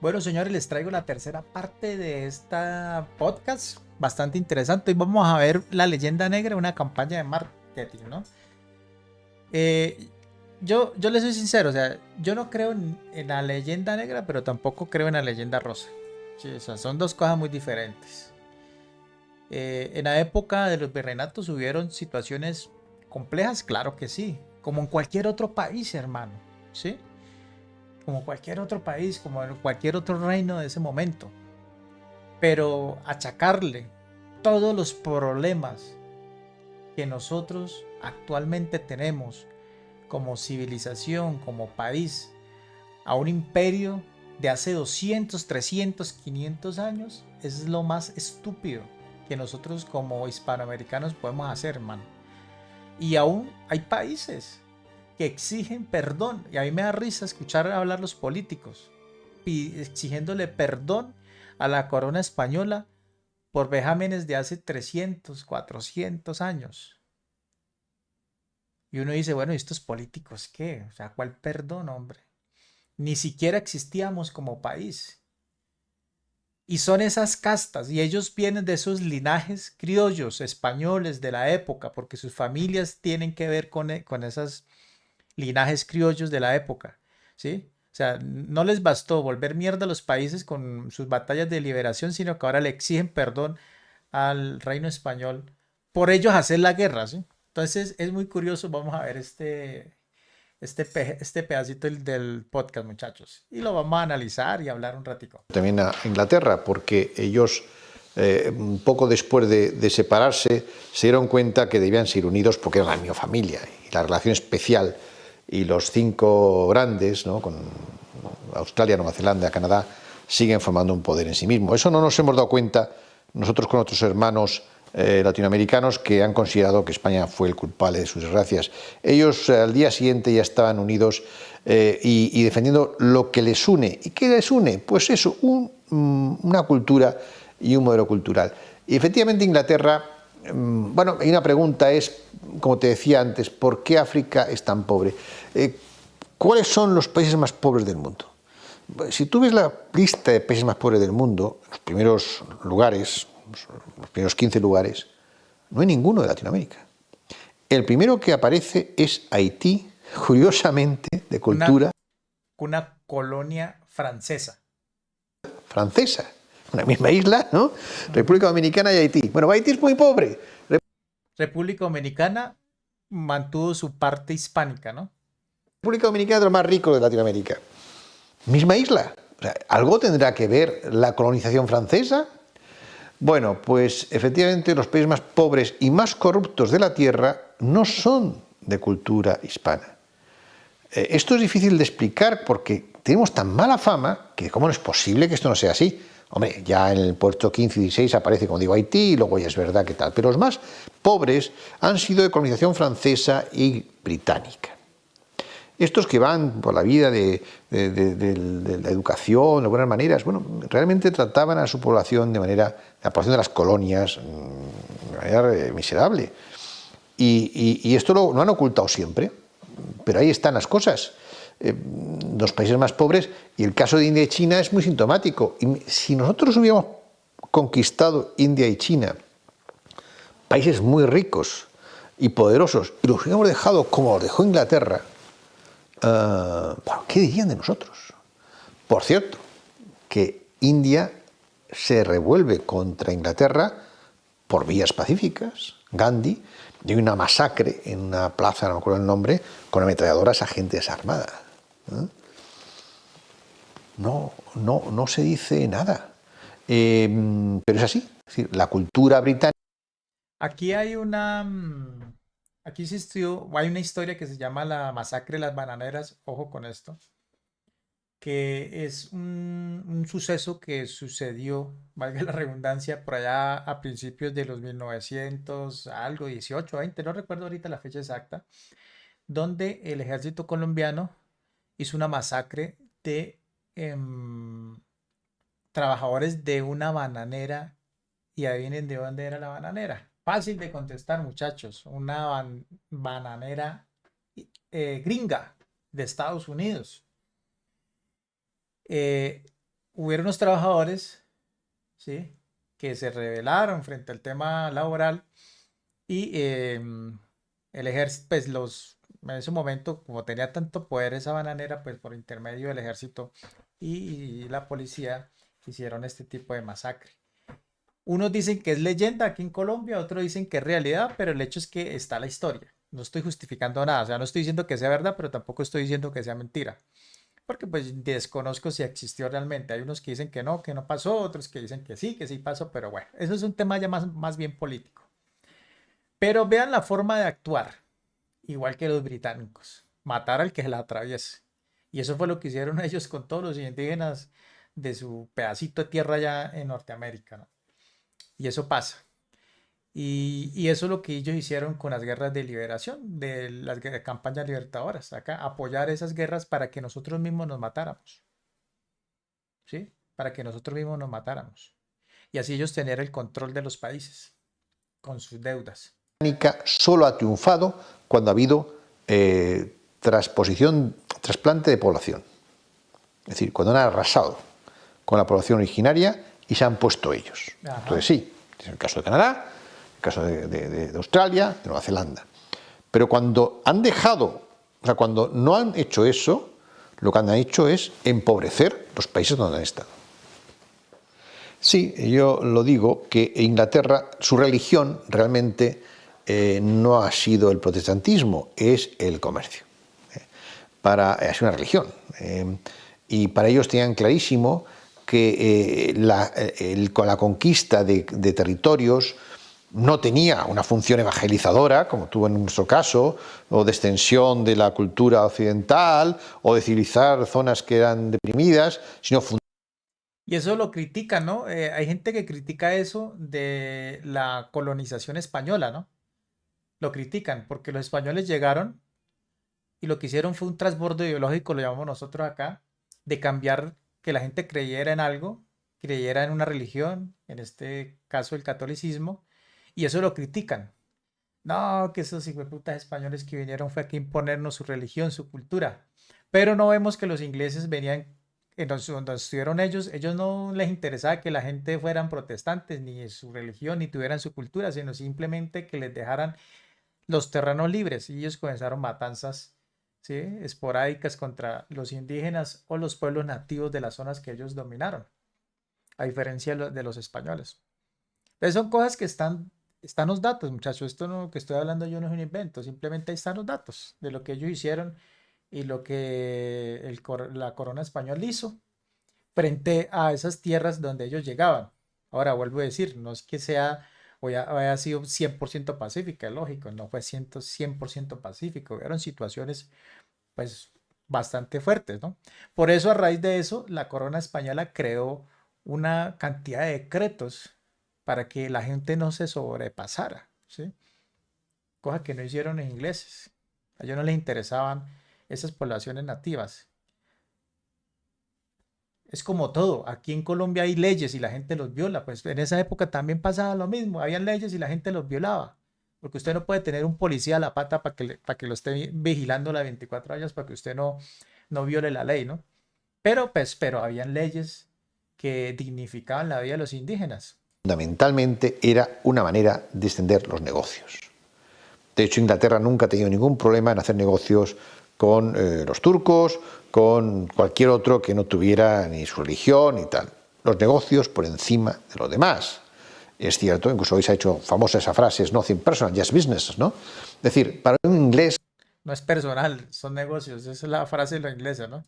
Bueno, señores, les traigo la tercera parte de esta podcast, bastante interesante. Hoy vamos a ver La Leyenda Negra, una campaña de marketing, ¿no? Eh, yo les soy sincero, o sea, yo no creo en la leyenda negra, pero tampoco creo en la leyenda rosa. Sí, o sea, son dos cosas muy diferentes. En la época de los virreinatos hubieron situaciones complejas, claro que sí, como en cualquier otro país, hermano, ¿sí? Como cualquier otro país, como en cualquier otro reino de ese momento. Pero achacarle todos los problemas que nosotros actualmente tenemos como civilización, como país, a un imperio de hace 200, 300, 500 años, es lo más estúpido que nosotros como hispanoamericanos podemos hacer, hermano. Y aún hay países que exigen perdón, y a mí me da risa escuchar hablar los políticos, exigiéndole perdón a la corona española por vejámenes de hace 300, 400 años. Y uno dice, bueno, ¿y estos políticos qué? O sea, ¿cuál perdón, hombre? Ni siquiera existíamos como país. Y son esas castas, y ellos vienen de esos linajes criollos españoles de la época, porque sus familias tienen que ver con esos linajes criollos de la época, ¿sí? O sea, no les bastó volver mierda a los países con sus batallas de liberación, sino que ahora le exigen perdón al reino español por ellos hacer la guerra, ¿sí? Entonces es muy curioso, vamos a ver este pedacito del podcast, muchachos, y lo vamos a analizar y hablar un ratico. También a Inglaterra, porque ellos, un poco después de separarse, se dieron cuenta que debían ser unidos porque eran la misma familia. Y la relación especial y los cinco grandes, ¿no?, con Australia, Nueva Zelanda, Canadá, siguen formando un poder en sí mismo. Eso no nos hemos dado cuenta nosotros con otros hermanos latinoamericanos que han considerado que España fue el culpable de sus desgracias. Ellos al día siguiente ya estaban unidos y defendiendo lo que les une. ¿Y qué les une? Pues eso, una cultura y un modelo cultural. Y efectivamente Inglaterra, bueno, hay una pregunta, es, como te decía antes, ¿por qué África es tan pobre? ¿Cuáles son los países más pobres del mundo? Si tú ves la lista de países más pobres del mundo, los primeros lugares, los primeros 15 lugares, no hay ninguno de Latinoamérica. El primero que aparece es Haití, curiosamente, de cultura Una colonia francesa. francesa. Una misma isla, ¿no? República Dominicana y Haití. Bueno, Haití es muy pobre. República Dominicana mantuvo su parte hispánica, ¿no? República Dominicana es de los más ricos de Latinoamérica. Misma isla. O sea, ¿algo tendrá que ver la colonización francesa? Bueno, pues efectivamente los países más pobres y más corruptos de la Tierra no son de cultura hispana. Esto es difícil de explicar porque tenemos tan mala fama que cómo no es posible que esto no sea así. Hombre, ya en el puesto 15 y 16 aparece, como digo, Haití, y luego ya es verdad que tal. Pero los más pobres han sido de colonización francesa y británica. Estos que van por la vida de la educación, de buenas maneras, bueno, realmente trataban a su población la población de las colonias, de manera miserable. Y esto lo han ocultado siempre, pero ahí están las cosas. Los países más pobres, y el caso de India y China es muy sintomático. Y si nosotros hubiéramos conquistado India y China, países muy ricos y poderosos, y los hubiéramos dejado como los dejó Inglaterra, ¿qué dirían de nosotros? Por cierto, que India se revuelve contra Inglaterra por vías pacíficas. Gandhi dio una masacre en una plaza, no me acuerdo el nombre, con ametralladoras a gente desarmada. No se dice nada. Pero es así. Es decir, la cultura británica. Aquí hay aquí existió, hay una historia que se llama la masacre de las bananeras, ojo con esto, que es un suceso que sucedió, valga la redundancia, por allá a principios de los 1900, algo, 18, 20, no recuerdo ahorita la fecha exacta, donde el ejército colombiano hizo una masacre de em, trabajadores de una bananera. Y adivinen de dónde era la bananera. Fácil de contestar, muchachos. Una bananera gringa de Estados Unidos. Eh, hubieron unos trabajadores, ¿sí? Que se rebelaron frente al tema laboral y el ejército, pues en ese momento, como tenía tanto poder esa bananera, pues por intermedio del ejército y la policía hicieron este tipo de masacre. Unos dicen que es leyenda aquí en Colombia, otros dicen que es realidad, pero el hecho es que está la historia. No estoy justificando nada, o sea, no estoy diciendo que sea verdad, pero tampoco estoy diciendo que sea mentira, porque pues desconozco si existió realmente. Hay unos que no pasó, otros que sí pasó, pero bueno, eso es un tema ya más bien político. Pero vean la forma de actuar, igual que los británicos, matar al que se la atraviese. Y eso fue lo que hicieron ellos con todos los indígenas de su pedacito de tierra allá en Norteamérica, ¿no? Y eso pasa. Y eso es lo que ellos hicieron con las guerras de liberación, de las campañas libertadoras, acá, apoyar esas guerras para que nosotros mismos nos matáramos, ¿sí? Para que nosotros mismos nos matáramos. Y así ellos tener el control de los países con sus deudas. Solo ha triunfado cuando ha habido trasplante de población. Es decir, cuando han arrasado con la población originaria y se han puesto ellos. Ajá. Entonces sí, es el caso de Canadá, el caso de Australia, de Nueva Zelanda. Pero cuando han dejado, o sea, cuando no han hecho eso, lo que han hecho es empobrecer los países donde han estado. Sí, yo lo digo, que Inglaterra, su religión realmente no ha sido el protestantismo, es el comercio. Es una religión. Y para ellos tenían clarísimo que con la conquista de territorios no tenía una función evangelizadora, como tuvo en nuestro caso, o de extensión de la cultura occidental, o de civilizar zonas que eran deprimidas, sino y eso lo critican, ¿no? Hay gente que critica eso de la colonización española, ¿no? Lo critican porque los españoles llegaron y lo que hicieron fue un transbordo ideológico, lo llamamos nosotros acá, de cambiar que la gente creyera en algo, creyera en una religión, en este caso el catolicismo, y eso lo critican. No, que esos hijueputas españoles que vinieron fue aquí a imponernos su religión, su cultura. Pero no vemos que los ingleses venían, donde estuvieron ellos no les interesaba que la gente fueran protestantes, ni su religión, ni tuvieran su cultura, sino simplemente que les dejaran los terrenos libres. Y ellos comenzaron matanzas, ¿sí? Esporádicas contra los indígenas o los pueblos nativos de las zonas que ellos dominaron, a diferencia de los españoles. Entonces son cosas que están los datos, muchachos. Esto no, que estoy hablando yo no es un invento, simplemente ahí están los datos de lo que ellos hicieron y lo que la corona española hizo frente a esas tierras donde ellos llegaban. Ahora vuelvo a decir, no es que sea o ya haya sido 100% pacífica, es lógico, no fue 100% pacífico, hubieron situaciones pues bastante fuertes, ¿no? Por eso a raíz de eso la corona española creó una cantidad de decretos para que la gente no se sobrepasara, ¿sí? Cosa que no hicieron los ingleses. A ellos no les interesaban esas poblaciones nativas. Es como todo. Aquí en Colombia hay leyes y la gente los viola. Pues en esa época también pasaba lo mismo. Habían leyes y la gente los violaba. Porque usted no puede tener un policía a la pata para que lo esté vigilando las 24 horas para que usted no viole la ley, ¿no? Pero habían leyes que dignificaban la vida de los indígenas. Fundamentalmente era una manera de extender los negocios. De hecho, Inglaterra nunca ha tenido ningún problema en hacer negocios con los turcos, con cualquier otro que no tuviera ni su religión ni tal. Los negocios por encima de los demás. Es cierto, incluso hoy se ha hecho famosa esa frase, es nothing personal, just business, ¿no? Es decir, para un inglés... No es personal, son negocios, esa es la frase de la inglesa, ¿no?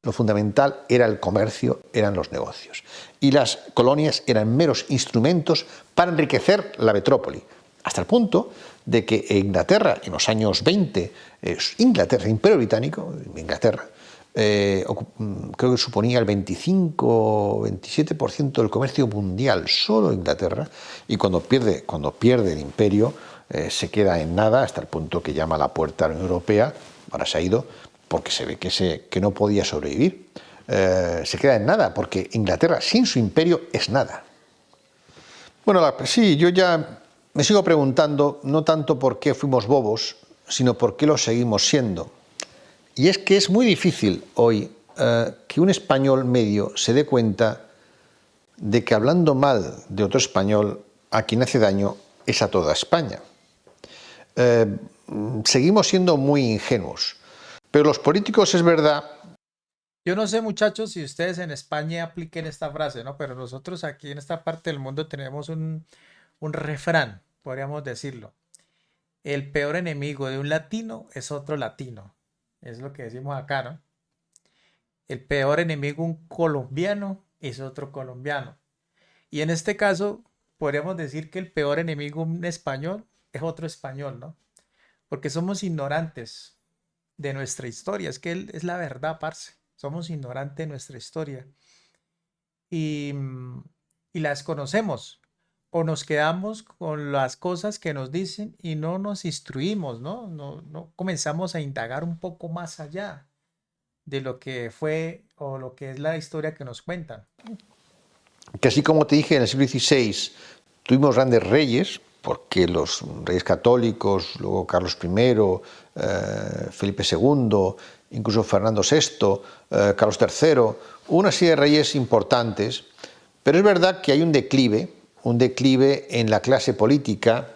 Lo fundamental era el comercio, eran los negocios. Y las colonias eran meros instrumentos para enriquecer la metrópoli. Hasta el punto de que Inglaterra, en los años 20, Inglaterra, el Imperio Británico, Inglaterra, creo que suponía el 25-27% del comercio mundial, solo Inglaterra, y cuando pierde el imperio se queda en nada, hasta el punto que llama a la puerta a la Unión Europea, ahora se ha ido, porque se ve que no podía sobrevivir. Se queda en nada, porque Inglaterra sin su imperio es nada. Bueno, sí, yo ya me sigo preguntando, no tanto por qué fuimos bobos, sino por qué lo seguimos siendo. Y es que es muy difícil hoy que un español medio se dé cuenta de que hablando mal de otro español, a quien hace daño es a toda España. Seguimos siendo muy ingenuos, pero los políticos, es verdad. Yo no sé, muchachos, si ustedes en España apliquen esta frase, ¿no? Pero nosotros aquí en esta parte del mundo tenemos un refrán, podríamos decirlo. El peor enemigo de un latino es otro latino. Es lo que decimos acá, ¿no? El peor enemigo de un colombiano es otro colombiano. Y en este caso, podríamos decir que el peor enemigo de un español es otro español, ¿no? Porque somos ignorantes de nuestra historia. Es que es la verdad, parce. Somos ignorantes de nuestra historia. Y, y la desconocemos. O nos quedamos con las cosas que nos dicen y no nos instruimos, ¿no? No comenzamos a indagar un poco más allá de lo que fue o lo que es la historia que nos cuentan. Que así como te dije, en el siglo XVI tuvimos grandes reyes, porque los reyes católicos, luego Carlos I, Felipe II, incluso Fernando VI, Carlos III, una serie de reyes importantes, pero es verdad que hay un declive en la clase política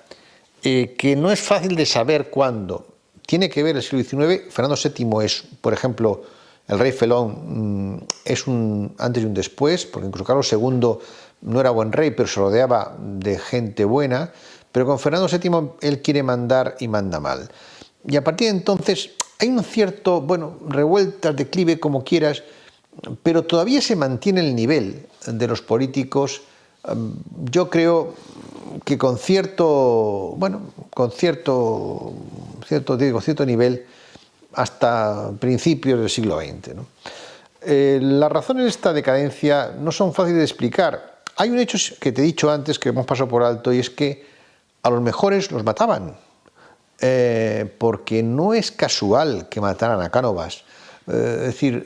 que no es fácil de saber cuándo. Tiene que ver el siglo XIX, Fernando VII es, por ejemplo, el rey felón, es un antes y un después, porque incluso Carlos II no era buen rey, pero se rodeaba de gente buena, pero con Fernando VII él quiere mandar y manda mal. Y a partir de entonces hay un cierto, bueno, revueltas, declive, como quieras, pero todavía se mantiene el nivel de los políticos, yo creo que con cierto, bueno, con cierto nivel hasta principios del siglo XX, ¿no? Las razones de esta decadencia no son fáciles de explicar. Hay un hecho que te he dicho antes, que hemos pasado por alto, y es que a los mejores los mataban, porque no es casual que mataran a Cánovas. Es decir,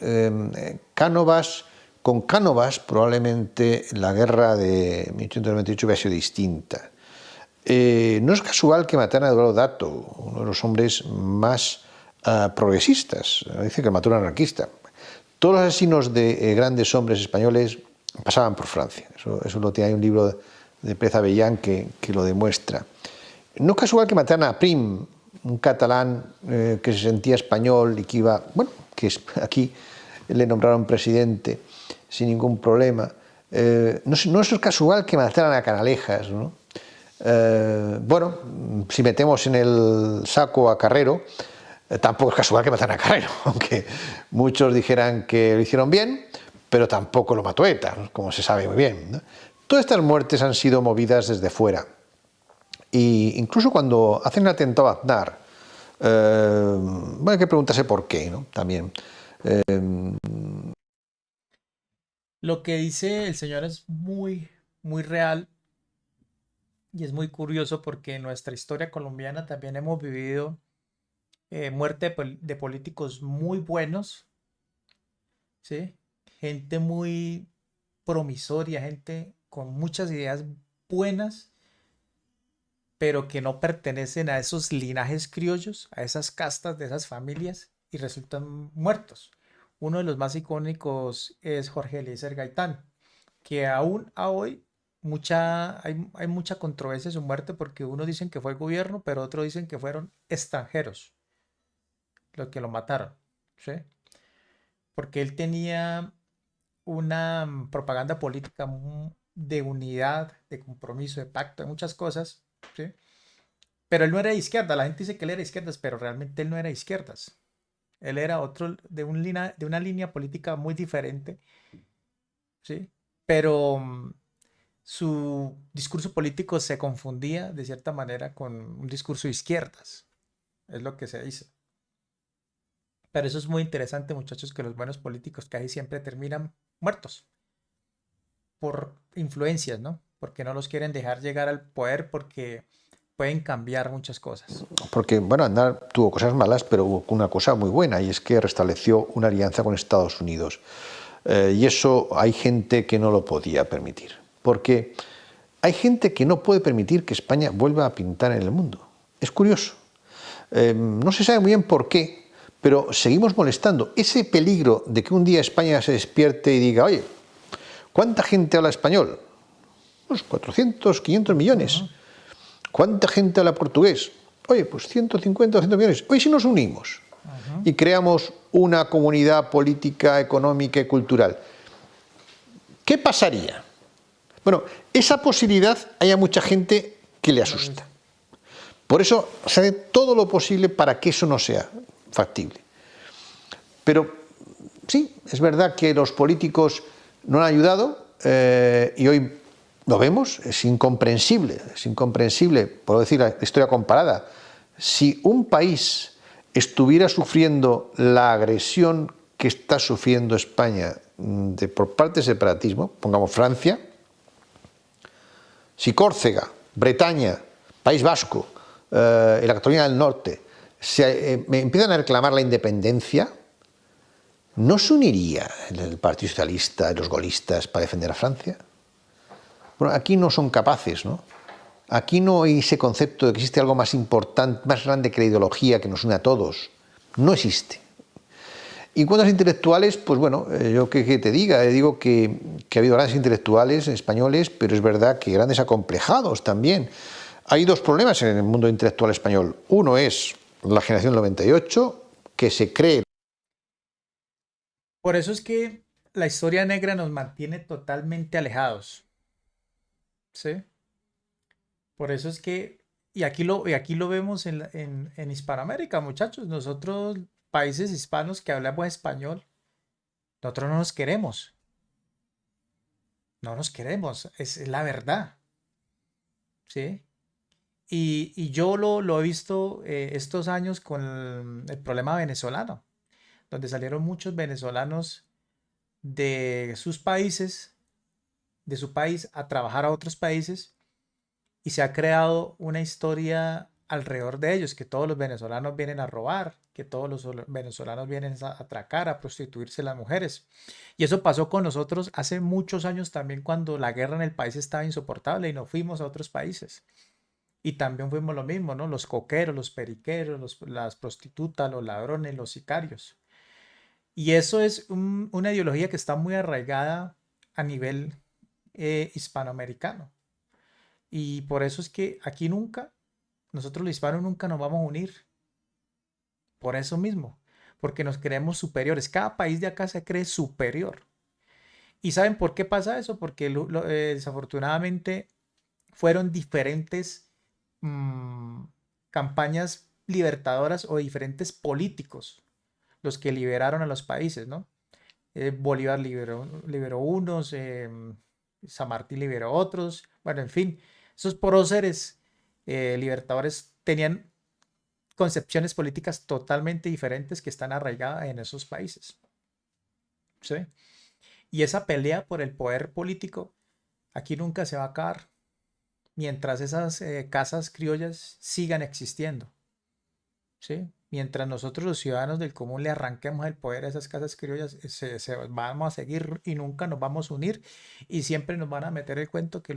con Cánovas probablemente la guerra de 1898 hubiera sido distinta. No es casual que mataran a Eduardo Dato, uno de los hombres más progresistas. Dice que mató a un anarquista. Todos los asesinos de grandes hombres españoles pasaban por Francia. Eso lo tiene, hay un libro de Pérez Avellán que lo demuestra. No es casual que mataran a Prim, un catalán que se sentía español y que iba, bueno, aquí le nombraron presidente sin ningún problema. No es casual que mataran a Canalejas, ¿no? Bueno, si metemos en el saco a Carrero, tampoco es casual que mataran a Carrero, aunque muchos dijeran que lo hicieron bien, pero tampoco lo mató ETA, ¿no? Como se sabe muy bien, ¿no? Todas estas muertes han sido movidas desde fuera. Y incluso cuando hacen un atentado a Aznar, bueno, hay que preguntarse por qué, ¿no? También. Lo que dice el señor es muy real y es muy curioso porque en nuestra historia colombiana también hemos vivido muerte de políticos muy buenos, ¿sí? Gente muy promisoria, gente con muchas ideas buenas, pero que no pertenecen a esos linajes criollos, a esas castas de esas familias y resultan muertos. Uno de los más icónicos es Jorge Eliezer Gaitán, que aún a hoy hay mucha controversia en su muerte porque unos dicen que fue el gobierno, pero otros dicen que fueron extranjeros los que lo mataron, ¿sí? Porque él tenía una propaganda política de unidad, de compromiso, de pacto, de muchas cosas, ¿sí? Pero él no era de izquierda, la gente dice que él era de izquierdas, pero realmente él no era de izquierdas. Él era otro de una línea política muy diferente, ¿sí? Pero su discurso político se confundía de cierta manera con un discurso de izquierdas, es lo que se dice. Pero eso es muy interesante, muchachos, que los buenos políticos casi siempre terminan muertos por influencias, ¿no? Porque no los quieren dejar llegar al poder porque pueden cambiar muchas cosas. Porque, bueno, Aznar tuvo cosas malas, pero hubo una cosa muy buena, y es que restableció una alianza con Estados Unidos. Y eso hay gente que no lo podía permitir. Porque hay gente que no puede permitir que España vuelva a pintar en el mundo. Es curioso. No se sabe muy bien por qué, pero seguimos molestando. Ese peligro de que un día España se despierte y diga, oye, ¿cuánta gente habla español? Pues 400, 500 millones. ¿Cuánta gente habla portugués? Oye, pues 150, 200 millones. Hoy si nos unimos y creamos una comunidad política, económica y cultural, ¿qué pasaría? Bueno, esa posibilidad hay a mucha gente que le asusta. Por eso se hace todo lo posible para que eso no sea factible. Pero sí, es verdad que los políticos no han ayudado y hoy lo vemos, es incomprensible, por decir la historia comparada. Si un país estuviera sufriendo la agresión que está sufriendo España por parte del separatismo, pongamos Francia, si Córcega, Bretaña, País Vasco, la Cataluña del Norte empiezan a reclamar la independencia, ¿no se uniría el Partido Socialista y los gaullistas para defender a Francia? Bueno, aquí no son capaces, ¿no? Aquí no hay ese concepto de que existe algo más importante, más grande que la ideología que nos une a todos. No existe. Y en cuanto a los intelectuales, pues bueno, yo que te diga, digo que ha habido grandes intelectuales españoles, pero es verdad que grandes acomplejados también. Hay dos problemas en el mundo intelectual español. Uno es la generación del 98, que se cree. Por eso es que la historia negra nos mantiene totalmente alejados. ¿Sí? Por eso es que, y aquí lo vemos en Hispanoamérica, muchachos. Nosotros, países hispanos que hablamos español, nosotros no nos queremos. No nos queremos, es la verdad. ¿Sí? Y yo lo he visto estos años con el problema venezolano, donde salieron muchos venezolanos de sus países, de su país, a trabajar a otros países y se ha creado una historia alrededor de ellos, que todos los venezolanos vienen a robar, que todos los venezolanos vienen a atracar, a prostituirse las mujeres. Y eso pasó con nosotros hace muchos años también, cuando la guerra en el país estaba insoportable y nos fuimos a otros países. Y también fuimos lo mismo, ¿no? Los coqueros, los periqueros, las prostitutas, los ladrones, los sicarios. Y eso es una ideología que está muy arraigada a nivel hispanoamericano. Y por eso es que aquí nunca, nosotros los hispanos nunca nos vamos a unir. Por eso mismo, porque nos creemos superiores. Cada país de acá se cree superior. ¿Y saben por qué pasa eso? Porque desafortunadamente fueron diferentes campañas libertadoras o diferentes políticos los que liberaron a los países, ¿no? Bolívar liberó unos, San Martín liberó otros, bueno, en fin, esos próceres libertadores tenían concepciones políticas totalmente diferentes que están arraigadas en esos países, ¿sí? Y esa pelea por el poder político aquí nunca se va a acabar mientras esas casas criollas sigan existiendo, ¿sí? Mientras nosotros los ciudadanos del común le arranquemos el poder a esas casas criollas, vamos a seguir y nunca nos vamos a unir y siempre nos van a meter el cuento que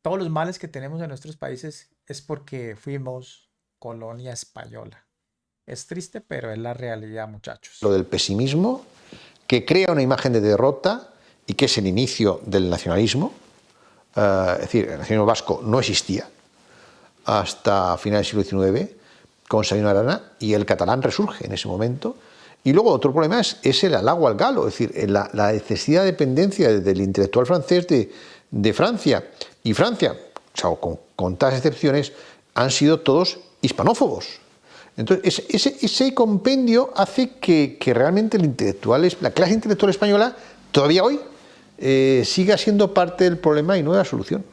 todos los males que tenemos en nuestros países es porque fuimos colonia española. Es triste, pero es la realidad, muchachos. Lo del pesimismo, que crea una imagen de derrota y que es el inicio del nacionalismo. Es decir, el nacionalismo vasco no existía hasta finales del siglo XIX con Sabino Arana, y el catalán resurge en ese momento. Y luego otro problema es el halago al galo, es decir, la excesiva dependencia del intelectual francés de Francia. Y Francia, o sea, con todas excepciones, han sido todos hispanófobos. Entonces, ese compendio hace que realmente la clase intelectual española, todavía hoy, siga siendo parte del problema y no de la solución.